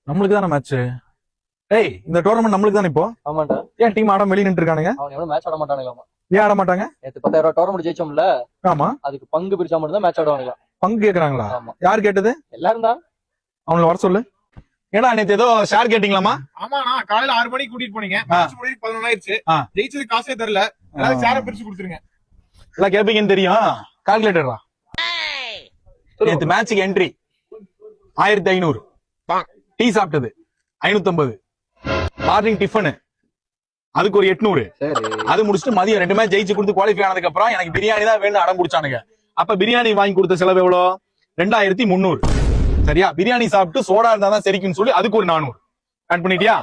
நம்மளுக்கு தானே மேட்ச். ஏய் இந்த டோர்னமெண்ட் நம்மளுக்கு தானே இப்போ. ஆமாண்டா. ஏன் டீம் ஆட வெளிய நின்று இருக்கானுங்க? அவன் எவ்வளவு மேட்ச் ஆட மாட்டானுங்க. ஏன் ஆட மாட்டாங்க? நேத்து 10,000 டோர்னமெண்ட் ஜெயிச்சோம்ல. ஆமா. அதுக்கு பங்கு பிரிச்சா மட்டும் தான் மேட்ச் ஆடுவானுங்க. பங்கு கேக்குறாங்களா? யார் கேட்டது? எல்லாரும் தான். அவங்கள வர சொல்லு. ஏடா நேத்து ஏதோ ஷேர் கேட்டீங்களாமா? ஆமாண்ணா, காலையில 6 மணிக்கு கூட்டிட்டு போனீங்க. மேட்ச் முடிஞ்சு 11 ஆயிருச்சு. ஜெயிச்சது காசே தெரியல. அதாவது ஷேரை பிரிச்சு கொடுத்துருங்க. எல்லாம் கேப்பீங்கன்னு தெரியும். கால்குலேட்டர்ரா. நேத்து மேட்சுக்கு என்ட்ரி 1500. டீ சாப்பிட்டது 550. மார்னிங் டிஃபன் அதுக்கு ஒரு 800. அது முடிச்சுட்டு மதியம் 2 மேட்ச் ஜெயிச்சு கொடுத்து குவாலிஃபை ஆனதுக்கு அப்புறம் எனக்கு பிரியாணி தான் வேணும் அடம் பிடிச்சானுங்க. அப்ப பிரியாணி வாங்கி கொடுத்த செலவு எவ்வளோ? 2300. சரியா? பிரியாணி சாப்பிட்டு சோடா இருந்தா தான் சரிக்குன்னு சொல்லி அதுக்கு ஒரு 400 கட் பண்ணிட்டியா?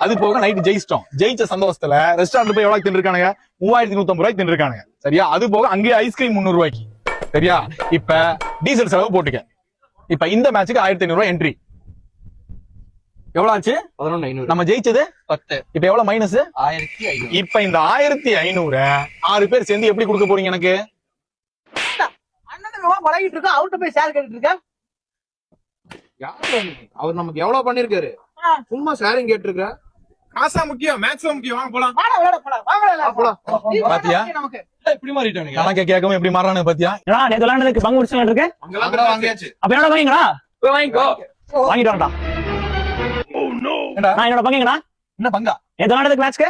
அது போக நைட்டு ஜெயிச்சிட்டோம். ஜெயிச்ச சந்தோஷத்துல ரெஸ்டாரண்ட் போய் எவ்வளவு தின்னுருக்கானுங்க? 3150 ரூபாய்க்கு தின்னுருக்கானுங்க. சரியா? அது போக அங்கேயே ஐஸ்கிரீம் 300 ரூபாய்க்கு. சரியா? இப்ப டீசல் செலவு போட்டுக்க. இப்ப இந்த மேட்சுக்கு 1500 ரூபாய் என்ட்ரி. எவ்வளவு ஆச்சு? 11,500. நம்ம ஜெயிச்சது 10. இப்ப எவ்வளவு மைனஸ்? 1,500. இப்ப இந்த 1500 6 பேர் சேர்ந்து எப்படி கொடுக்க போறீங்க எனக்கு? அண்ணன் பழகிட்டு இருக்கா, அவர்கிட்ட போய் ஷேர் கேட்டுட்டு இருக்க. யாரு அவர் நமக்கு எவ்வளவு பண்ணிருக்காரு? சும்மா ஷேரிங் கேட்டிருக்க. காசா முக்கியம், மேட்ச் முக்கியம். வாங்க போலாம். பாத்தியா? இப்படி மாறிட்டானுங்க. கணக்க கேட்கவும் எப்படி மாறானு பாத்தியா? நேத்து விளையாண்டதுக்கு பங்கு முடிச்சு இருக்கு. அங்கெல்லாம் வாங்கியாச்சு. அப்ப என்னோட பங்குங்களா? போய் வாங்கிக்கோ. வாங்கிட்டு வரட்டா. நான் என்னோட பங்குங்கண்ணா. என்ன பங்கா? நேத்து விளையாண்டதுக்கு மேட்ச்க்கு